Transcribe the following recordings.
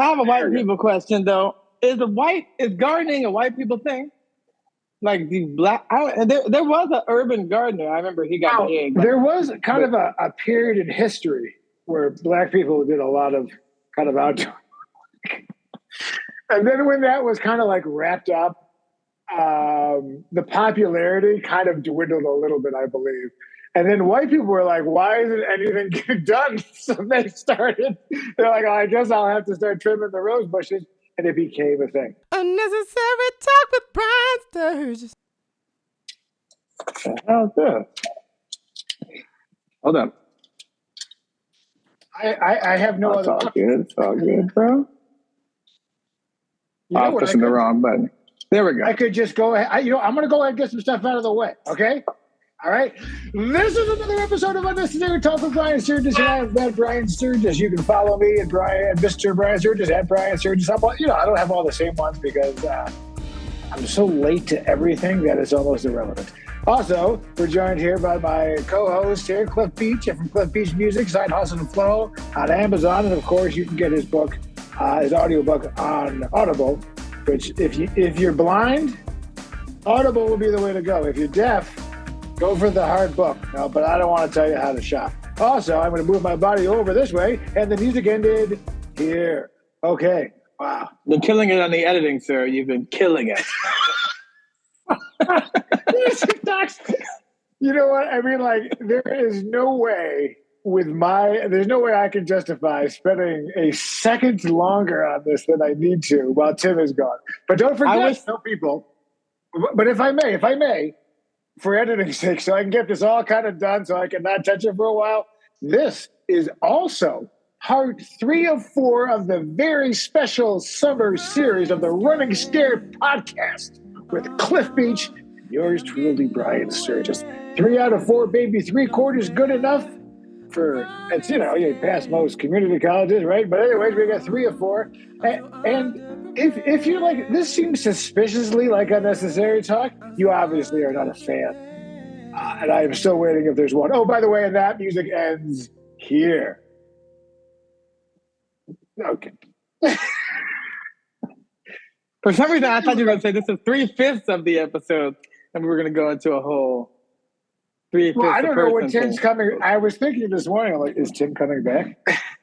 I have a white people question though. Is gardening a white people thing? Like the black, there was an urban gardener. I remember he got big. There was kind of a period in history where black people did a lot of kind of outdoor. And then when that was kind of like wrapped up, the popularity kind of dwindled a little bit, I believe. And then white people were like, why isn't anything getting done? So they're like, I guess I'll have to start trimming the rose bushes. And it became a thing. Unnecessary talk with Brian Sturges. How's that? Hold up. I have no other. It's all good, bro. I'm pushing the wrong button. There we go. I could just go ahead. I'm going to go ahead and get some stuff out of the way. Okay. All right. This is another episode of Unnecessary Talk with Brian Sturges, and I am that Brian Sturges. You can follow me at Mr. Brian Sturges at Brian Sturges. I don't have all the same ones because I'm so late to everything that it's almost irrelevant. Also, we're joined here by my co-host here, Cliff Beach, from Cliff Beach Music, Side Hustle and Flow on Amazon, and of course, you can get his book, his audiobook on Audible. Which, if you're blind, Audible will be the way to go. If you're deaf, go for the hard book. No, but I don't want to tell you how to shop. Also, I'm going to move my body over this way, and the music ended here. Okay. Wow. You're killing it on the editing, sir. You've been killing it. You know what? I mean, like, there's no way I can justify spending a second longer on this than I need to while Tim is gone. But don't forget, tell people. But if I may, for editing's sake, so I can get this all kind of done, so I can not touch it for a while. This is also part 3 of 4 of the very special summer series of the Running Scared podcast with Cliff Beach, yours truly, Brian Sturges. 3 out of 4, baby, 3/4 good enough. It's you pass most community colleges, right? But anyways, we got 3 of 4. And if you're like, this seems suspiciously like unnecessary talk, you obviously are not a fan. And I am still waiting if there's one. Oh, by the way, and that music ends here. Okay. For some reason, I thought you were going to say this is 3/5 of the episode, and we were going to go into a whole 3/5. Well, I don't know when Tim's coming. I was thinking this morning, like, is Tim coming back?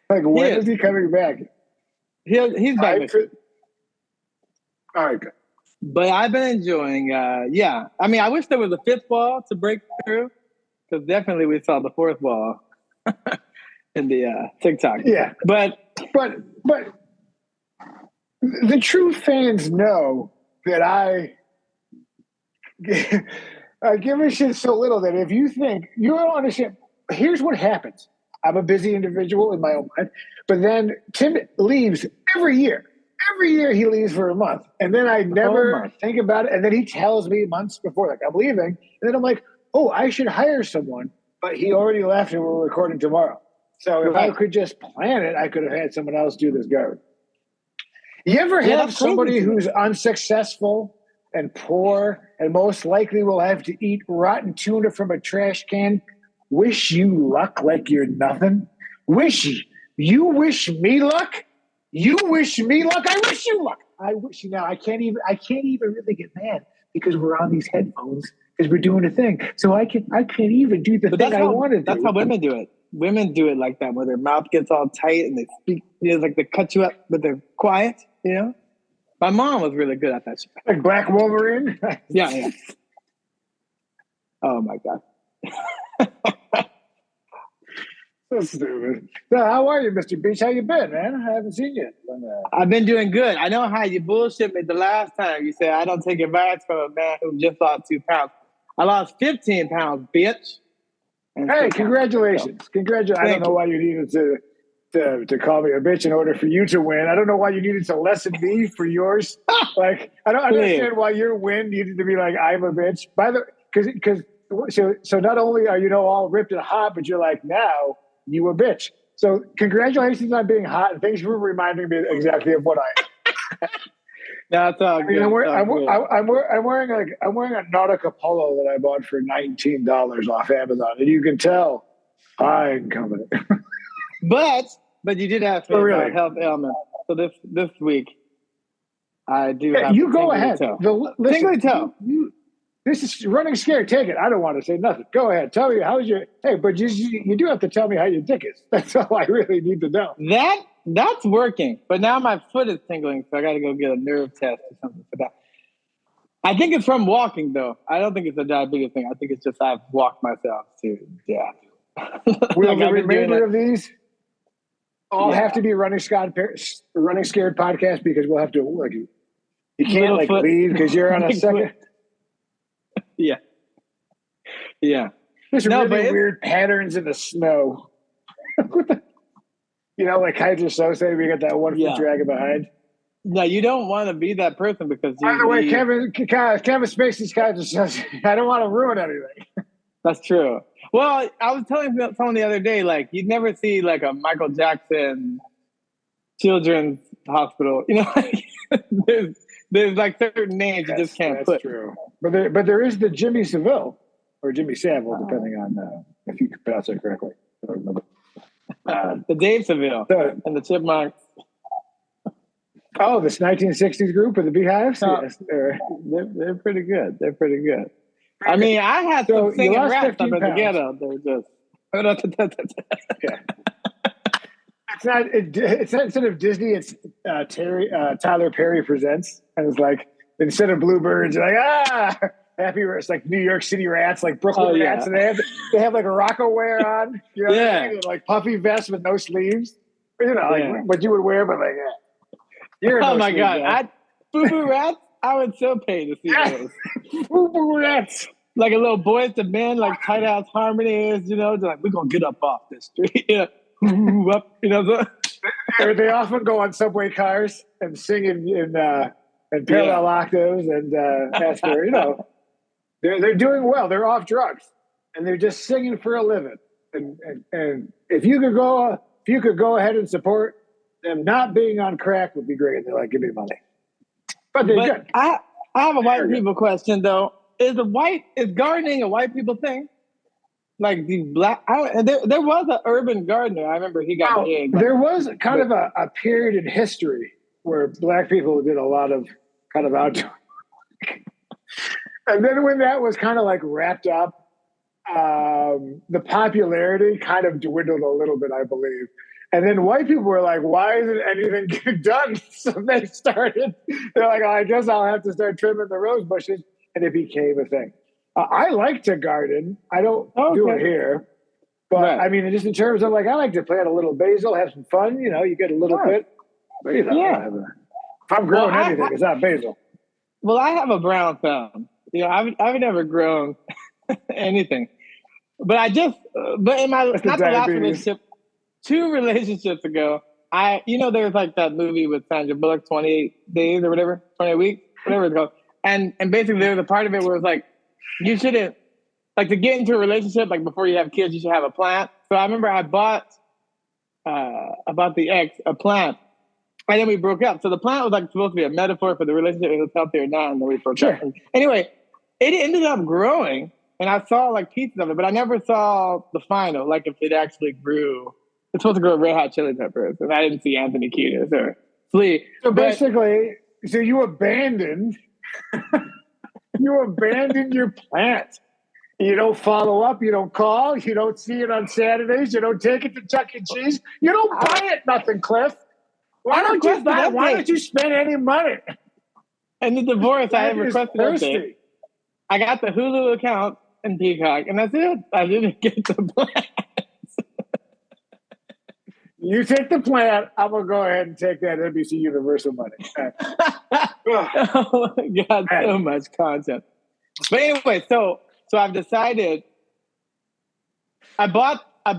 Like, when is he coming back? He's back. All right, good. But I've been enjoying, I mean, I wish there was a 5th ball to break through, because definitely we saw the 4th ball in the TikTok. Yeah. But the true fans know that I give a shit so little that if you think, you don't understand, here's what happens. I'm a busy individual in my own mind, but then Tim leaves every year. Every year he leaves for a month, and then I never think about it, and then he tells me months before, like, I'm leaving, and then I'm like, oh, I should hire someone, but he already left and we're recording tomorrow. So if I could just plan it, I could have had someone else do this garbage. You ever have somebody who's unsuccessful and poor and most likely will have to eat rotten tuna from a trash can wish you luck like you're nothing? You wish me luck? You wish me luck? I wish you luck. I wish you now. I can't even really get mad because we're on these headphones because we're doing a thing. So I can't even do the thing I want to do. That's how women do it. Women do it like that, where their mouth gets all tight and they speak, like they cut you up, but they're quiet, My mom was really good at that shit. Like Black Wolverine? Yeah. Oh, my God. So stupid. So how are you, Mr. Beach? How you been, man? I haven't seen you. I've been doing good. I know how you bullshit me the last time. You said I don't take advice from a man who just lost 2 pounds. I lost 15 pounds, bitch. Hey, congratulations. Congratulations. I don't know why you needed to call me a bitch in order for you to win. I don't know why you needed to lessen me for yours. Like, I don't understand why your win needed to be like, I'm a bitch. By the because so not only are you all ripped and hot, but you're like, now you a bitch. So congratulations on being hot, and thanks for reminding me exactly of what I am. That's all good. I'm wearing a Nautica polo that I bought for $19 off Amazon, and you can tell I'm coming. But you did have a health ailment. So this week, I do have you go tingly ahead. toe. Listen, Tingly toe. This is running scared. Take it. I don't want to say nothing. Go ahead. Tell me how's your. Hey, but you do have to tell me how your dick is. That's all I really need to know. That's working, but now my foot is tingling, so I got to go get a nerve test or something for that. I think it's from walking, though. I don't think it's a diabetes thing. I think it's just I've walked myself to death. Will the remainder of these all have to be running scared podcast because we'll have to like you can't like leave because you're on a second. Yeah. There's really weird patterns in the snow. Like Kaiser Sose, we got that one foot dragging behind. No, you don't want to be that person because. By the way, Kevin Spacey's Kaiser Sose. I don't want to ruin anything. That's true. Well, I was telling someone the other day, like you'd never see like a Michael Jackson children's hospital. There's like certain names you just can't put. That's true. But there is the Jimmy Savile or Jimmy Savile, depending on if you can pronounce it correctly. I don't remember. The Dave Seville and the Chipmunks. Oh, this 1960s group of the Beehives? Yes, they're pretty good. They're pretty good. I mean, I had some singing raps up at the ghetto. They're just... Yeah. It's not instead of Disney, it's Tyler Perry Presents. And it's like, instead of Bluebirds, you're like, happy, it's like New York City Rats, like Brooklyn Rats. And they have like a Rocco wear on. You know what I mean? Like puffy vests with no sleeves. Like what you would wear, but like, oh my God. Boo-Boo Rats? I would so pay to see those. Boo-Boo Rats. Like a little Boys to Men, like tight ass harmonies, they're like, we're going to get up off this street. Up, Or they often go on subway cars and sing in parallel octaves and ask for, they're doing well. They're off drugs and they're just singing for a living. And if you could go ahead and support them not being on crack would be great. They're like, give me money. But they're good. I have a white people question though. Is gardening a white people thing? Like the black, there was an urban gardener. I remember he got big. There was kind of a period in history where black people did a lot of kind of outdoor. And then when that was kind of like wrapped up, the popularity kind of dwindled a little bit, I believe. And then white people were like, why isn't anything getting done? So they're like, I guess I'll have to start trimming the rose bushes. And it became a thing. I like to garden. I don't do it here. But I mean, just in terms of like, I like to plant a little basil, have some fun. You get a little bit. But, if I'm growing anything, it's not basil. Well, I have a brown thumb. I've never grown anything. But in my, not the last relationship, 2 relationships ago, there's like that movie with Sandra Bullock, 28 Days or whatever, 28 Weeks, whatever it's called. And basically there was a part of it where it was like, you shouldn't, like to get into a relationship, like before you have kids, you should have a plant. So I remember I bought the ex a plant and then we broke up. So the plant was like supposed to be a metaphor for the relationship. It was healthy or not. And then we broke up. And anyway, it ended up growing and I saw like pieces of it, but I never saw the final, like if it actually grew. It's supposed to grow Red Hot Chili Peppers. And I didn't see Anthony Kiedis or Flea. So basically, you abandoned your plant. You don't follow up. You don't call. You don't see it on Saturdays. You don't take it to Chuck E. Cheese. You don't buy it nothing, Cliff. Why don't you spend any money? And the divorce, I requested update. I got the Hulu account and Peacock, and that's it. I didn't get the plant. You take the plant. I'm gonna go ahead and take that NBC Universal money. Oh my God, so much content. But anyway, so I've decided. I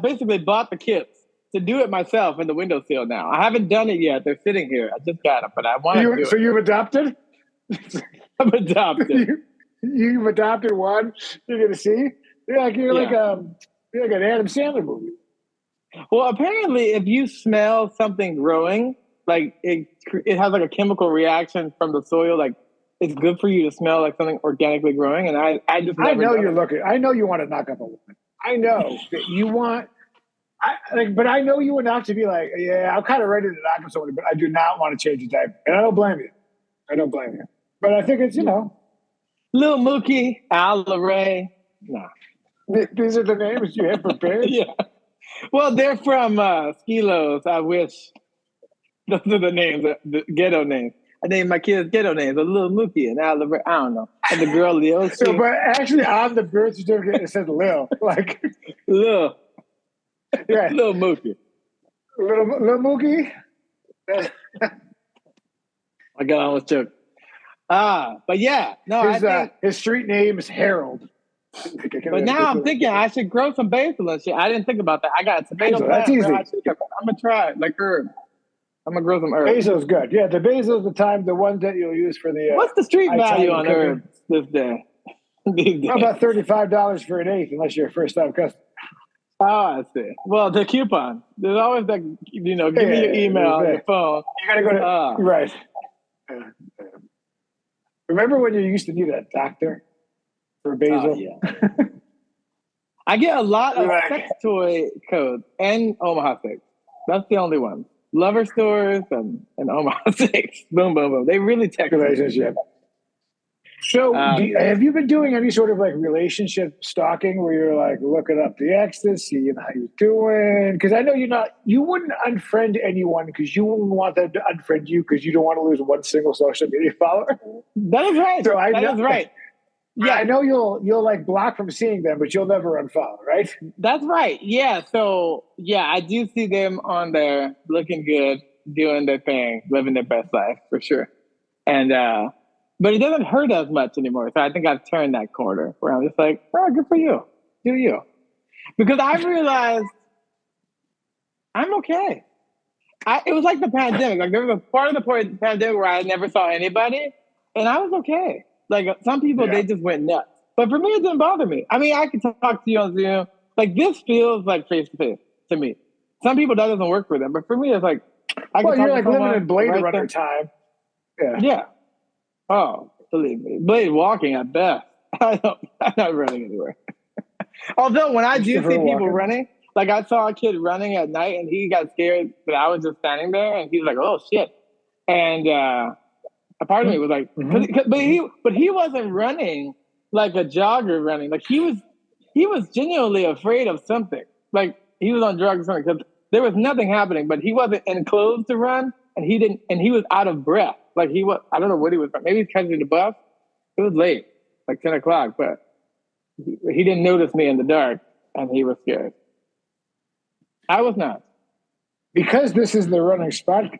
basically bought the kits to do it myself in the windowsill now. I haven't done it yet. They're sitting here. I just got them, but I want to do it. So you've adopted? I'm adopted. You've adopted one. You're gonna see. You're like an Adam Sandler movie. Well, apparently, if you smell something growing, like it has like a chemical reaction from the soil, like it's good for you to smell like something organically growing. And I know you want to knock up a woman. I know that you want. But I know you enough to be like, yeah, I'm kind of ready to knock on somebody, but I do not want to change the diaper, and I don't blame you. But I think it's Lil Mookie, Al Ray. No, these are the names you have prepared. Yeah. Well, they're from Skilos. I wish those are the names, the ghetto names. I named my kids ghetto names, a Lil Mookie and Al Ray. I don't know. And the girl Lil. So, but actually, on the birth certificate, it says Lil, like Lil. Yeah, Lil Mookie. Lil Mookie. I got almost choked. But yeah, no, I think his street name is Harold. But now I'm thinking I should grow some basil and shit. I didn't think about that. I got a tomato plant. That's easy. I'm gonna try it, like herb. I'm gonna grow some herbs. Basil's good. Yeah, the basil's the ones that you'll use for the. What's the street value on herbs this day? About $35 for an eighth, unless you're a first-time customer. Oh, I see. Well, the coupon. There's always that. Give me your email, your phone. You gotta go to right. Remember when you used to need a doctor for basil? Yeah. I get a lot of sex toy codes and Omaha Steaks. That's the only one. Lover stores and Omaha Steaks. Boom, boom, boom. They really text relationship. So, have you been doing any sort of like relationship stalking where you're like looking up the ecstasy and how you're doing? Because I know you wouldn't unfriend anyone because you wouldn't want them to unfriend you because you don't want to lose one single social media follower. That is right. So that is right. Yeah, I know you'll like block from seeing them, but you'll never unfollow, right? That's right. Yeah. So I do see them on there looking good, doing their thing, living their best life for sure. And but it doesn't hurt as much anymore. So I think I've turned that corner where I'm just like, oh, good for you. Do you? Because I realized I'm okay. It was like the pandemic. Like there was a part of the pandemic where I never saw anybody and I was okay. Like some people, they just went nuts. But for me, it didn't bother me. I mean, I could talk to you on Zoom. Like this feels like face-to-face to me. Some people, that doesn't work for them. But for me, it's like, you're like living in Blade Runner time. Yeah. Oh, believe me. Blade walking at best. I'm not running anywhere. Although when I do see people running, like I saw a kid running at night and he got scared, but I was just standing there and he's like, oh shit. And a part of me was like, but he wasn't running like a jogger running. Like he was genuinely afraid of something. Like he was on drugs or something because there was nothing happening, but he wasn't enclosed to run and he was out of breath. Like I don't know what he was, maybe he's catching the bus. It was late, like 10 o'clock, but he didn't notice me in the dark and he was scared. I was not. Because this is the running spot,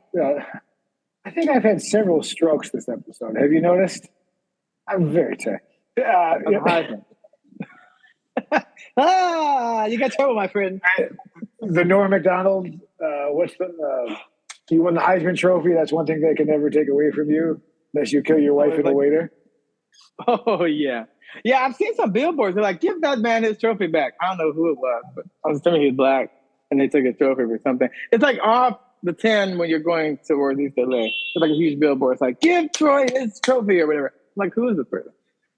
I think I've had several strokes this episode. Have you noticed? I'm very tired. You got trouble, my friend. The Norm Macdonald, you won the Heisman Trophy. That's one thing they can never take away from you unless you kill your wife and a waiter. Oh, yeah. Yeah, I've seen some billboards. They're like, give that man his trophy back. I don't know who it was, but I was assuming he was black and they took a trophy or something. It's like off the 10 when you're going towards East LA. It's like a huge billboard. It's like, give Troy his trophy or whatever. I'm like, who is this person?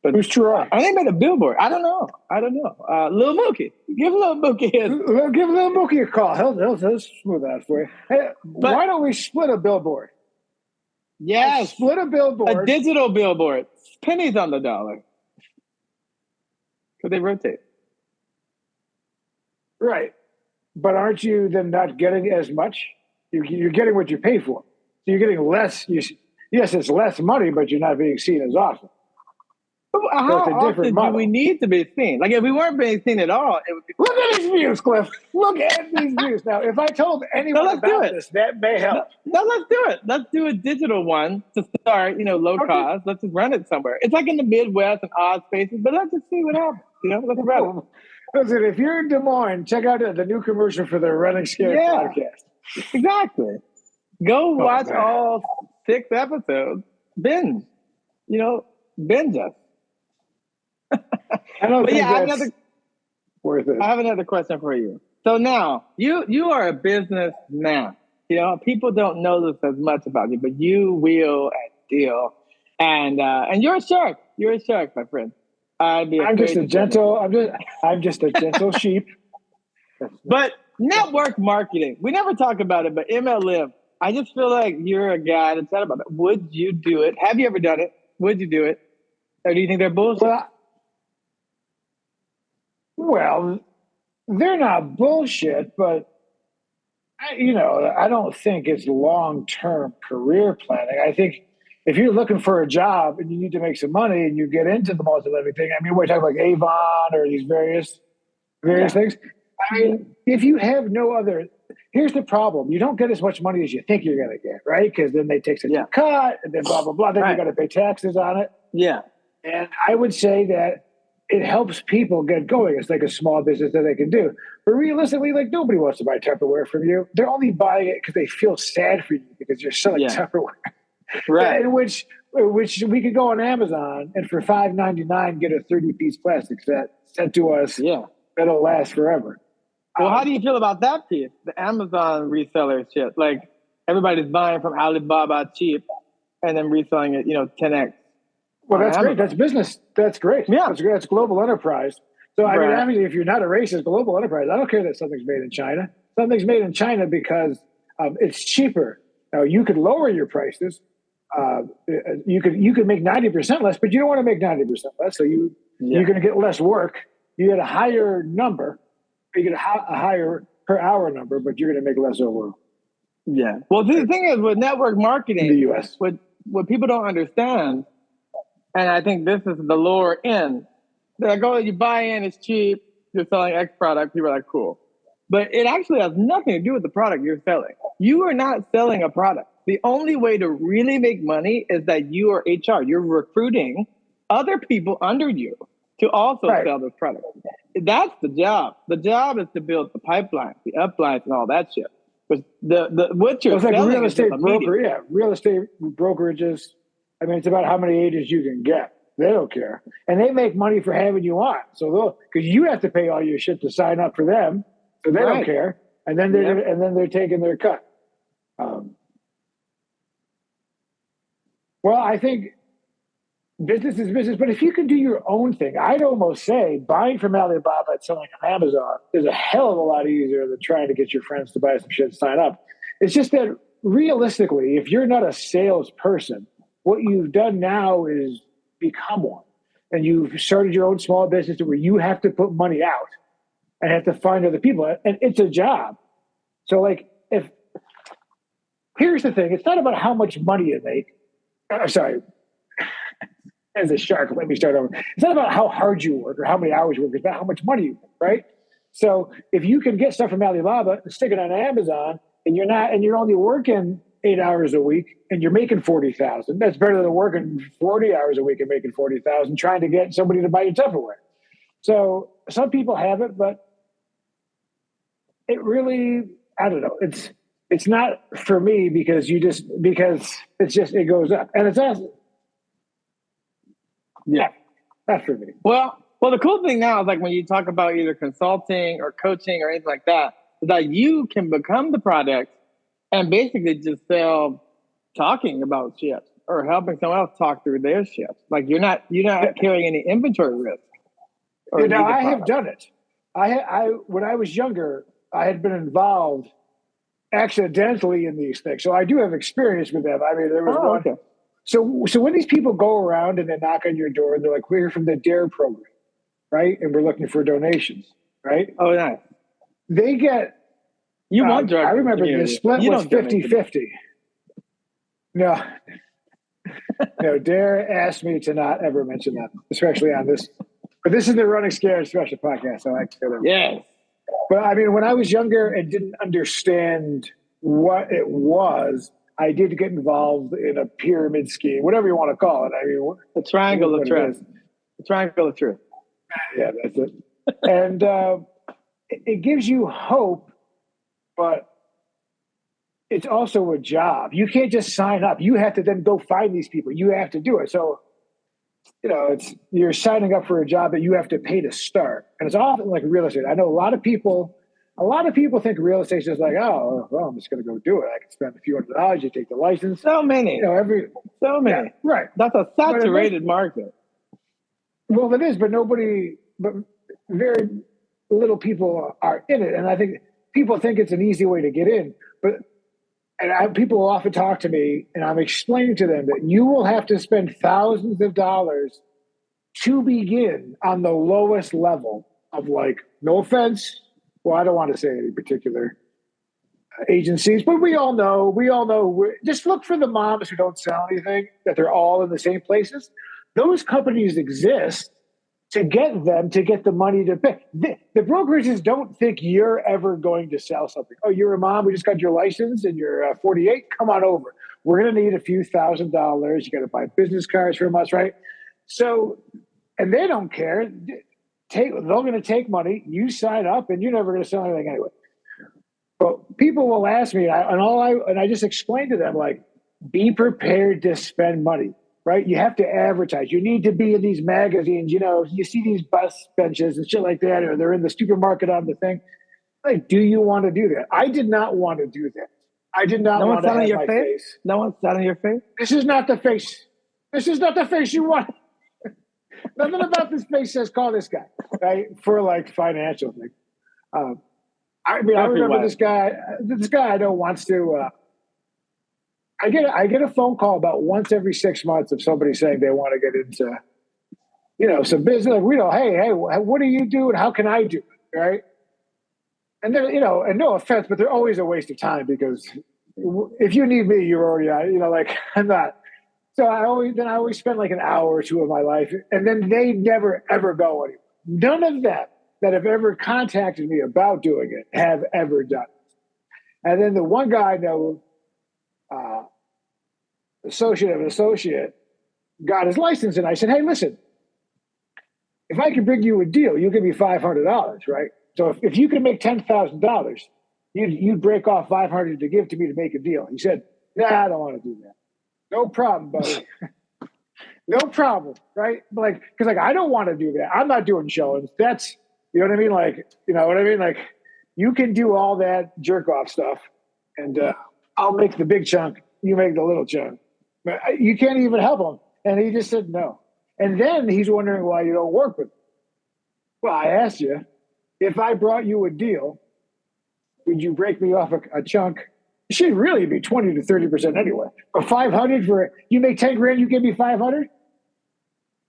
But who's Troy? I think they made a billboard. I don't know. Lil Mookie. Give Lil Mookie his. Give Lil Mookie a call. He'll smooth out for you. Hey, why don't we split a billboard? Yes. Split a billboard. A digital billboard. Pennies on the dollar. Because they rotate. Right. But aren't you then not getting as much? You're getting what you pay for. So you're getting less. Yes, it's less money, but you're not being seen as often. How often do we need to be seen? Like, if we weren't being seen at all, it would be... Look at these views, Cliff. Look at these views. Now, if I told anyone about this, that may help. No, let's do it. Let's do a digital one to start, low cost. Let's just run it somewhere. It's like in the Midwest and odd spaces, but let's just see what happens. Let's run it. Listen, if you're in Des Moines, check out the new commercial for the Running Scared podcast. Exactly. Go watch all 6 episodes. Binge. Binge us. I don't think that's worth it. I have another question for you. So now, you are a businessman. People don't know this as much about you, but you wheel and deal. And you're a shark. You're a shark, my friend. I'm just a gentle sheep. But network marketing. We never talk about it, but MLM. I just feel like you're a guy that's said about it. Would you do it? Have you ever done it? Would you do it? Or do you think they're bullshit? Well, they're not bullshit, but I don't think it's long-term career planning. I think if you're looking for a job and you need to make some money and you get into the multi-living thing, I mean, we're talking like Avon or these various things. I mean, if you have no other, here's the problem. You don't get as much money as you think you're going to get, right? Because then they take such a cut and then blah, blah, blah. Then you got to pay taxes on it. Yeah. And I would say that it helps people get going. It's like a small business that they can do. But realistically, like nobody wants to buy Tupperware from you. They're only buying it because they feel sad for you because you're selling Tupperware. Right. In which we could go on Amazon and for $5.99 get a 30-piece plastic set sent to us. Yeah. That'll last forever. Well, how do you feel about that piece? The Amazon reseller shit. Like everybody's buying from Alibaba cheap and then reselling it, 10x. Well, that's great. That's business. That's great. Yeah. That's great. That's global enterprise. So, I mean, obviously, if you're not a racist, global enterprise, I don't care that something's made in China. Something's made in China because it's cheaper. Now, you could lower your prices. You could make 90% less, but you don't want to make 90% less. So you're going to get less work. You get a higher number. You get a higher per hour number, but you're going to make less overall. Yeah. Well, the thing is with network marketing, in the U.S., what people don't understand, and I think this is the lower end. They're like, oh, you buy in, it's cheap. You're selling X product. People are like, cool. But it actually has nothing to do with the product you're selling. You are not selling a product. The only way to really make money is that you are HR. You're recruiting other people under you to also sell this product. That's the job. The job is to build the pipeline, the uplines, and all that shit. But what you're selling like real estate is broker, real estate brokerages. I mean, it's about how many agents you can get. They don't care, and they make money for having you on. So because you have to pay all your shit to sign up for them, so they don't care. And then they're taking their cut. Well, I think business is business, but if you can do your own thing, I'd almost say buying from Alibaba and selling on Amazon is a hell of a lot easier than trying to get your friends to buy some shit and sign up. It's just that realistically, if you're not a salesperson, what you've done now is become one. And you've started your own small business where you have to put money out and have to find other people. And it's a job. So like, here's the thing, it's not about how much money you make. Sorry. As a shark, let me start over. It's not about how hard you work or how many hours you work. It's about how much money you make, right? So if you can get stuff from Alibaba and stick it on Amazon and you're only working 8 hours a week and you're making $40,000, that's better than working 40 hours a week and making $40,000 trying to get somebody to buy your Tupperware. So some people have it, but it really, I don't know. It's not for me because it goes up. And it's also, not for me. Well, the cool thing now is like when you talk about either consulting or coaching or anything like that, is that you can become the product and basically just sell talking about shit or helping someone else talk through their shit. Like you're not carrying any inventory risk. Now I have done it. I when I was younger, I had been involved accidentally in these things, so I do have experience with them. I mean, there was one. Okay. So when these people go around and they knock on your door and they're like, we're here from the DARE program, right? And we're looking for donations, right? Oh, nice. They get... You want drugs. I remember the split was 50-50. No, DARE asked me to not ever mention that, especially on this. But this is the Running Scared special podcast, so I can say that. Yes. But I mean, when I was younger and didn't understand what it was, I did get involved in a pyramid scheme, whatever you want to call it. I mean, the triangle of truth. The triangle of truth. Yeah, that's it. And it gives you hope, but it's also a job. You can't just sign up. You have to then go find these people. You have to do it. So, you're signing up for a job that you have to pay to start. And it's often like real estate. I know a lot of people think real estate is just like, oh, well, I'm just going to go do it. I can spend a few $100. You take the license. So many. So many. Yeah, right. That's a saturated market. Well, it is, but very little people are in it. And I think people think it's an easy way to get in, but people will often talk to me, and I'm explaining to them that you will have to spend thousands of dollars to begin on the lowest level of, like, no offense. Well, I don't want to say any particular agencies, but we all know, just look for the moms who don't sell anything, that they're all in the same places. Those companies exist to get the money to pay. The brokerages don't think you're ever going to sell something. Oh, you're a mom, we just got your license and you're 48, come on over. We're going to need a few $1,000s. You got to buy business cards from us, right? So, and they don't care. They're going to take money, you sign up, and you're never going to sell anything anyway. But people will ask me, and I just explain to them, like, be prepared to spend money. Right? You have to advertise. You need to be in these magazines. You know, you see these bus benches and shit like that, or they're in the supermarket on the thing. Like, do you want to do that? I did not want to do that. I did not want to have my face. No one's selling your face? This is not the face. This is not the face you want. Nothing about this face says call this guy, right? For, like, financial thing. I remember this guy. This guy I know wants to. I get a phone call about once every 6 months of somebody saying they want to get into, some business. Like, hey, what do you do and how can I do it, right? And they're, and no offense, but they're always a waste of time, because if you need me, you're already out. I'm not. So I always spend like an hour or two of my life, and then they never ever go anywhere. None of them that have ever contacted me about doing it have ever done it. And then the one guy I know, associate of an associate, got his license, and I said, hey, listen, if I could bring you a deal, you give me $500, right? So if you could make $10,000, you'd break off $500 to give to me to make a deal. He said, nah, I don't want to do that. No problem, buddy. No problem, right? Because I don't want to do that. I'm not doing showings. That's, you know what I mean? Like, you can do all that jerk off stuff, and I'll make the big chunk. You make the little chunk. But you can't even help him. And he just said no. And then he's wondering why you don't work with him. Well, I asked you, if I brought you a deal, would you break me off a chunk? It should really be 20 to 30% anyway. Or 500 for, you make 10 grand, you give me 500?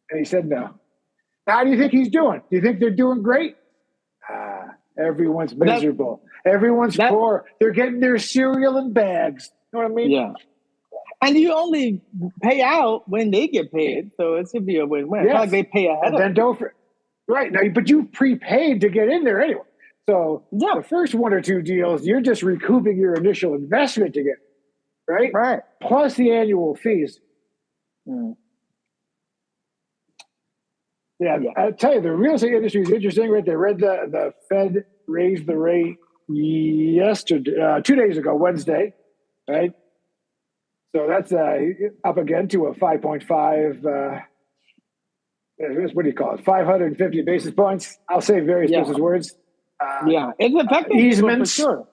And he said no. How do you think he's doing? Do you think they're doing great? Everyone's miserable. Everyone's poor. They're getting their cereal in bags. You know what I mean? Yeah. And you only pay out when they get paid, so it should be a win-win. Yes. It's not like they pay ahead of you. Right. Now, but you prepaid to get in there anyway. So the first one or two deals, you're just recouping your initial investment to get, right? Right. Plus the annual fees. Mm. Yeah, I'll tell you, the real estate industry is interesting, right? They read the Fed raised the rate yesterday, 2 days ago, Wednesday, right? So that's up again to a 5.5, what do you call it? 550 basis points. I'll say various business words. It's affecting easements, people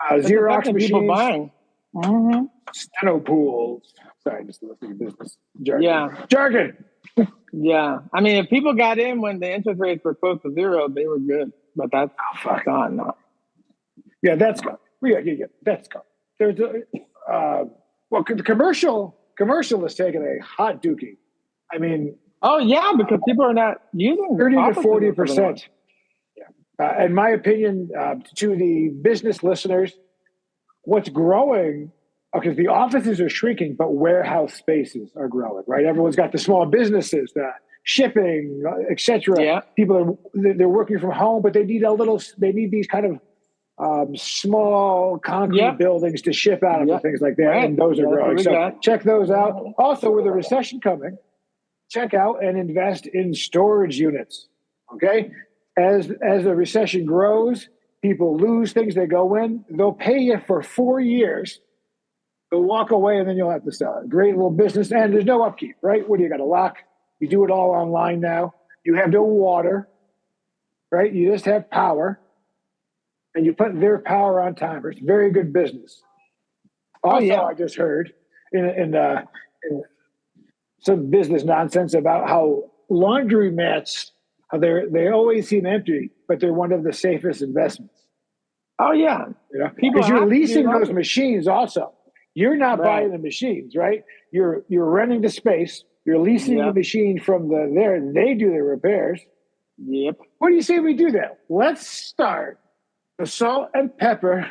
for sure. Xerox machines, people buying. Mm-hmm. steno pools. Sorry, just listening to business jargon. Yeah. Jargon. Yeah. I mean, if people got in when the interest rates were close to zero, they were good. But that's gone now. Yeah, that's gone. Yeah, that's gone. There's the commercial is taking a hot dookie. I mean, oh yeah, because people are not using 30 to 40%. Yeah, in my opinion, to the business listeners, what's growing? Because the offices are shrinking, but warehouse spaces are growing. Right, everyone's got the small businesses, the shipping, etc. Yeah, people they're working from home, but they need these kind of small concrete buildings to ship out of and things like that, and those are growing. So check those out. Also, with the recession coming, check out and invest in storage units. Okay, as the recession grows, people lose things. They go in. They'll pay you for 4 years. They'll walk away, and then you'll have to sell it. Great little business, and there's no upkeep. Right? What do you got? A lock? You do it all online now. You have no water. Right? You just have power. And you put their power on timers. Very good business. Also, I just heard in some business nonsense about how laundromats, they always seem empty, but they're one of the safest investments. Oh yeah, because you're leasing those machines also. You're not buying the machines, right? You're renting the space. You're leasing the machine from there. They do the repairs. Yep. What do you say we do that? Let's start the salt and pepper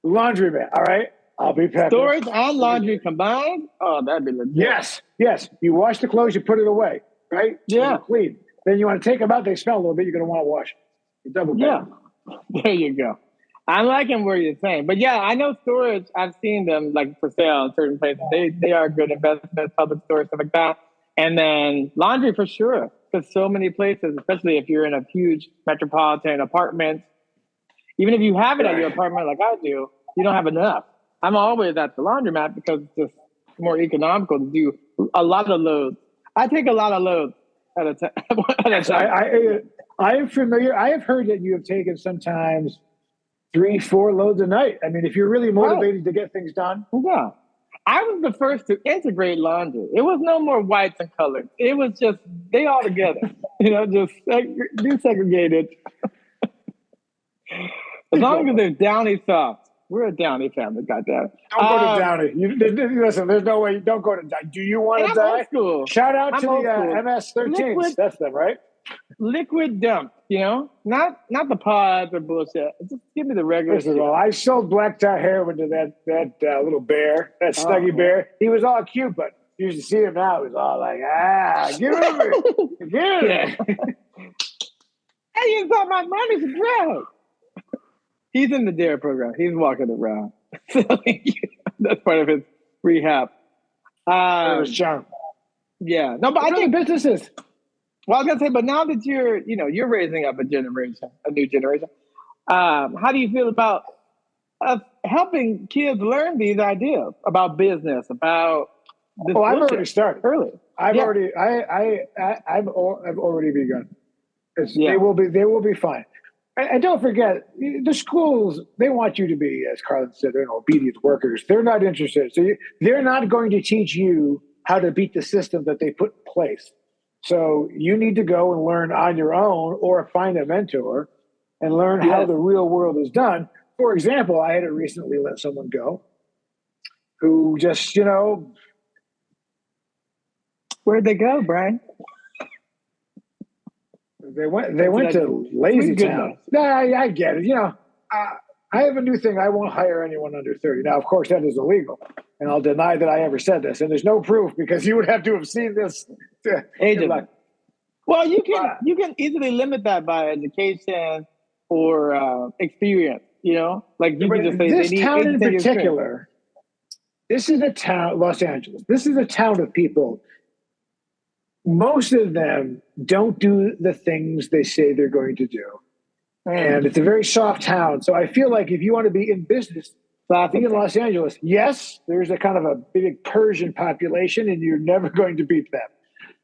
laundromat. All right, I'll be pepper. Storage and laundry combined. Oh, that'd be legit. Yes. You wash the clothes, you put it away, right? Yeah. Clean. Then you want to take them out. They smell a little bit. You're going to want to wash. You double back. There you go. I'm liking what you're saying, but yeah, I know storage. I've seen them like for sale in certain places. They are good investments, public storage, stuff like that. And then laundry for sure, because so many places, especially if you're in a huge metropolitan apartment, even if you have it at your apartment like I do, you don't have enough. I'm always at the laundromat because it's just more economical to do a lot of loads. I take a lot of loads at a time. I am familiar. I have heard that you have taken sometimes 3-4 loads a night. I mean, if you're really motivated to get things done. Yeah. I was the first to integrate laundry. It was no more whites and colors. It was just, they all together, just desegregated. As long as they're Downy soft. We're a Downy family, goddamn. Don't go to Downy. Listen, there's no way. Don't go to Downy. Do you want to die? School. Shout out to the MS-13s. That's them, right? Liquid dump, not the pods or bullshit. Just give me the regular shit. Well, I sold black tie heroin to that little bear, that Snuggy bear. He was all cute, but you should see him now. He's all like, give it over. Give it. Hey, you got my money for drugs. He's in the DARE program. He's walking around. That's part of his rehab. Charm. Yeah. No, but I think businesses. Well, I was gonna say, but now that you're raising up a new generation, how do you feel about helping kids learn these ideas about business, about this I've already started early. I've already begun. They will be fine. And don't forget, the schools, they want you to be, as Carlin said, obedient workers. They're not interested. So they're not going to teach you how to beat the system that they put in place. So you need to go and learn on your own or find a mentor and learn how the real world is done. For example, I had to recently let someone go who just, Where'd they go, Brian? They went to Lazy Town. Nah, I get it. I have a new thing. I won't hire anyone under 30. Now, of course, that is illegal. And I'll deny that I ever said this. And there's no proof because you would have to have seen this. Well, you can easily limit that by education or experience, Like you can just say this town in particular, this is a town, Los Angeles. This is a town of people. Most of them don't do the things they say they're going to do. And it's a very soft town. So I feel like if you want to be in business, be in Los Angeles, yes, there's a kind of a big Persian population and you're never going to beat them.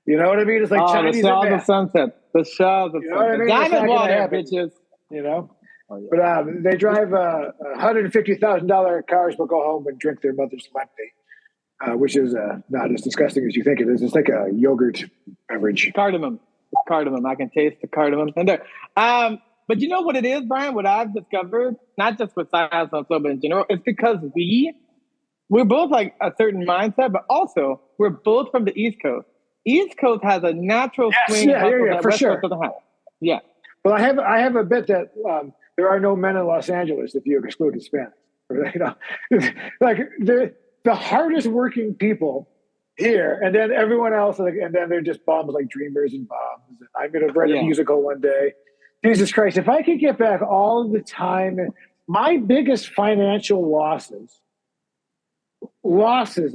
You know what I mean? It's like Chinese. The Shahs of Sunset. The Shahs of Sunset. Diamond water, bitches. But they drive $150,000 cars but go home and drink their mother's latte, which is not as disgusting as you think it is. It's like a yogurt beverage. Cardamom. It's cardamom. I can taste the cardamom in there. But you know what it is, Brian? What I've discovered, not just with Silence on Flow, but in general, it's because we're both like a certain mindset, but also we're both from the East Coast. East Coast has a natural swing that for West sure. Coast doesn't have. Yeah. Well, I have a bit that there are no men in Los Angeles if you exclude Hispanics. Like the hardest working people here, and then everyone else, and then they're just bums like dreamers and bums. And I'm going to write a musical one day. Jesus Christ, if I could get back all the time, my biggest financial losses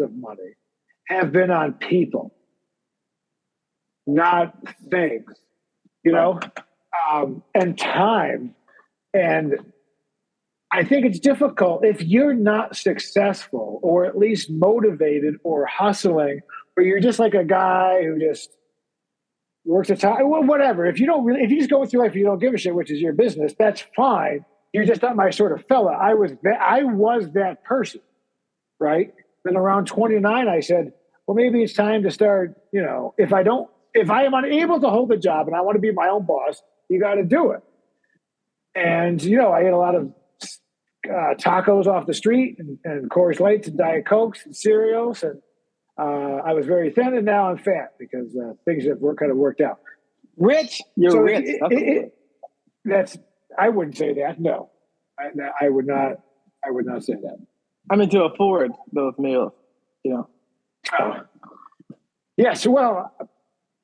of money have been on people, not things, and time. And I think it's difficult if you're not successful or at least motivated or hustling, or you're just like a guy who just works a time, whatever. If you just go through life and you don't give a shit, which is your business, that's fine. You're just not my sort of fella. I was that person, right? Then around 29, I said, well, maybe it's time to start, if I am unable to hold a job and I want to be my own boss, you got to do it. And, I had a lot of tacos off the street and Coors Lights and Diet Cokes and cereals. And I was very thin, and now I'm fat because things have kind of worked out. Rich? You're rich. I wouldn't say that. No, I would not. I would not say that. I mean, to afford those meals, Yes, well,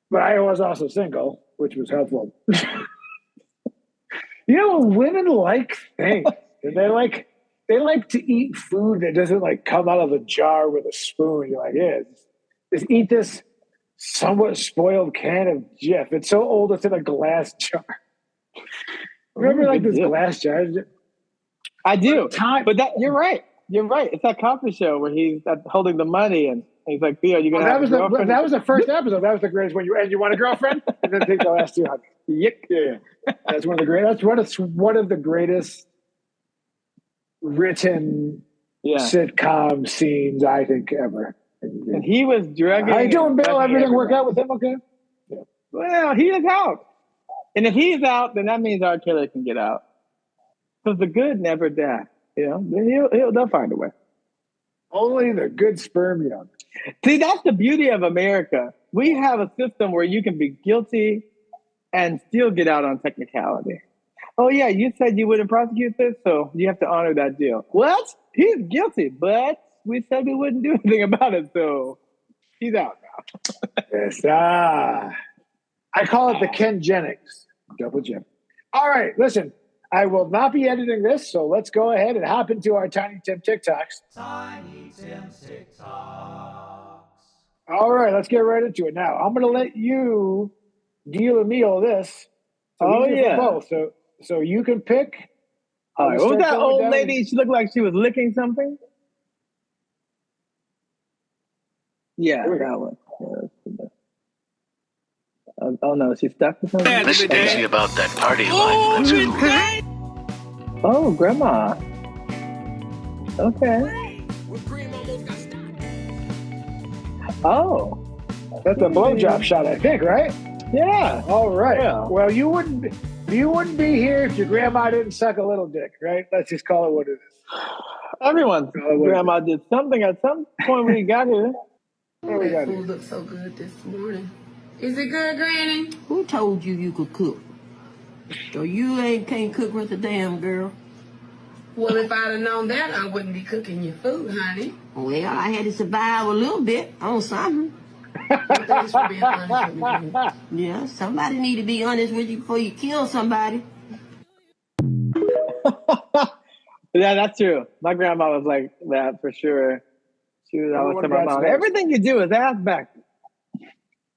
but I was also single, which was helpful. Women like things. They like to eat food that doesn't like come out of a jar with a spoon. You're like, yeah, just eat this somewhat spoiled can of Jif. It's so old, it's in a glass jar. Remember, this glass jar? I do. But you're right. You're right. It's that coffee show where he's holding the money and he's like, Theo, you're gonna have a girlfriend. That was the first episode. That was the greatest one. You want a girlfriend? And then take the last 200. Yep. Yeah. That's one of the great. That's one of the greatest written sitcom scenes I think ever. And he was drugging. How you doing, Bill? Everything work out with him? Okay. Yeah. Well, he is out, and if he's out, then that means our killer can get out. Because the good never die. They'll find a way. Only the good sperm young. See, that's the beauty of America. We have a system where you can be guilty and still get out on technicality. Oh, yeah, you said you wouldn't prosecute this, so you have to honor that deal. What? He's guilty, but we said we wouldn't do anything about it, so he's out now. Yes, I call it the Ken Jennings. Double Jim. All right, listen. I will not be editing this, so let's go ahead and hop into our Tiny Tim TikToks. Tiny Tim TikToks. All right, let's get right into it. Now, I'm going to let you deal a meal this. So both. So you can pick. All right, what was that old lady? She looked like she was licking something. Yeah, that one. Oh no, she's stuck with something? Listen easy about that party life. That's cool. Oh, grandma. Okay. Oh. That's a blowjob shot, I think, right? Yeah. All right. Yeah. Well, you wouldn't be here if your grandma didn't suck a little dick, right? Let's just call it what it is. Everyone's grandma did something at some point when he got here. That food looks so good this morning. Is it good, Granny? Who told you could cook? So you can't cook with a damn girl. Well, if I'd have known that, I wouldn't be cooking your food, honey. Well, I had to survive a little bit on something. Well, thanks for being honest with me. Yeah, somebody need to be honest with you before you kill somebody. Yeah, that's true. My grandma was like that for sure. She was always telling my mom, everything you do is ass back.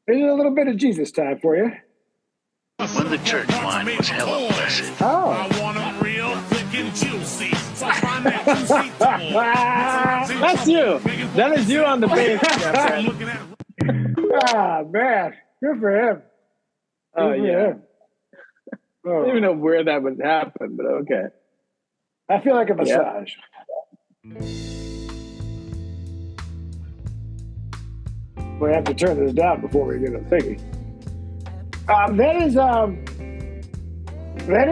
There's a little bit of Jesus time for you. When the church wine was hella blessed. Oh. I want them real thick and juicy. So find that That's you. That is you on the bass. Man. Good for him. Oh, yeah. I don't even know where that would happen, but okay. I feel like a massage. We have to turn this down before we get a thingy. That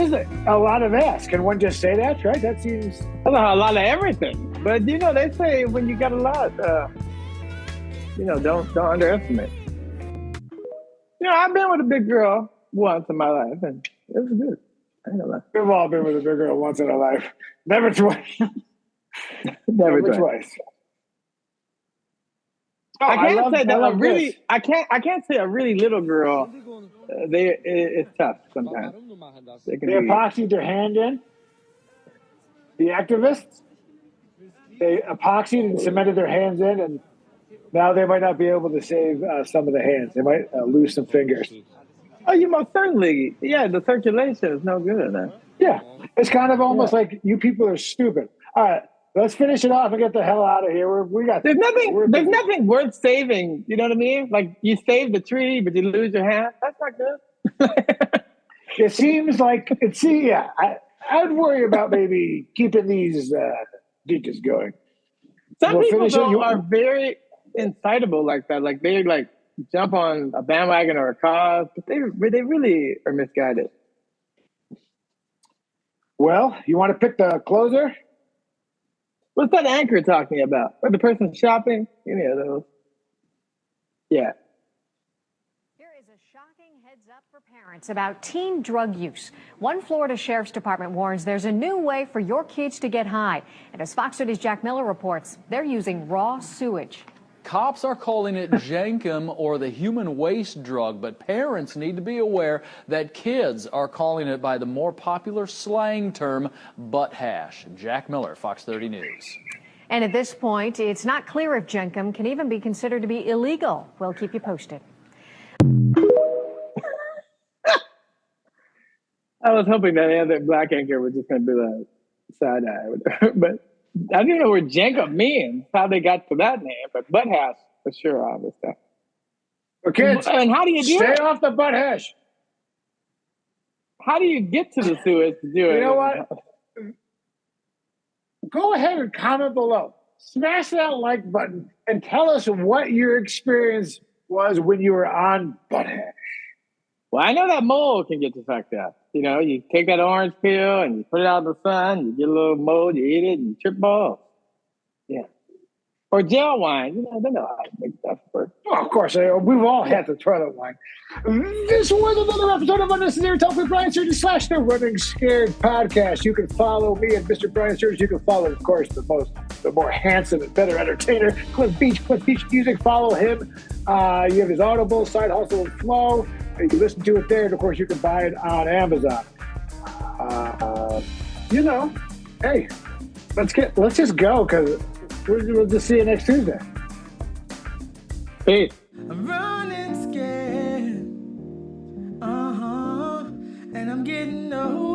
is a lot of ass. Can one just say that, right? That seems... a lot of everything. But, they say when you got a lot, don't underestimate. I've been with a big girl once in my life, and it was good. I ain't gonna lie. We've all been with a big girl once in our life. Never twice. Never twice. Oh, I can't say that I can't say a really little girl. It's tough sometimes. They epoxied their hand in. The activists, they epoxied and cemented their hands in, and now they might not be able to save some of the hands. They might lose some fingers. Oh, you most certainly. Yeah, the circulation is no good in that. Yeah, it's kind of almost like you people are stupid. All right. Let's finish it off and get the hell out of here. There's nothing worth saving. You know what I mean? Like you save the tree, but you lose your hand. That's not good. It seems like I'd worry about maybe keeping these ditches going. Some people are very incitable like that. Like they jump on a bandwagon or a cause, but they really are misguided. Well, you want to pick the closer? What's that anchor talking about? Or the person shopping? Any of those? Yeah. Here is a shocking heads up for parents about teen drug use. One Florida Sheriff's Department warns there's a new way for your kids to get high. And as Fox 30's Jack Miller reports, they're using raw sewage. Cops are calling it jankum or the human waste drug, but parents need to be aware that kids are calling it by the more popular slang term butt hash. Jack Miller, Fox 30 News. And at this point, it's not clear if jankum can even be considered to be illegal. We'll keep you posted. I was hoping that other black anchor was just going to be like side eye, but I didn't know what jankum means, how they got to that name, but butt hash for sure, obviously. Well, kids, and how do you do stay it? off the butt hash. How do you get to the sewage to do it? You know what? Go ahead and comment below. Smash that like button and tell us what your experience was when you were on butt hash. Well, I know that mold can get you fucked up. You know, you take that orange peel and you put it out in the sun, you get a little mold, you eat it, and you trip balls. Yeah. Or gel wine. You know, they know how to make stuff work. Oh, of course, we've all had the toilet wine. This was another episode of Unnecessary Talk with Brian Sturges / the Running Scared podcast. You can follow me at Mr. Brian Sturges. You can follow, of course, the more handsome and better entertainer, Cliff Beach Music. Follow him. You have his Audible, Side Hustle, and Flow. You can listen to it there, and of course, you can buy it on Amazon. You know, hey, let's just go because we'll just see you next Tuesday. Peace. I'm running scared. And I'm getting old.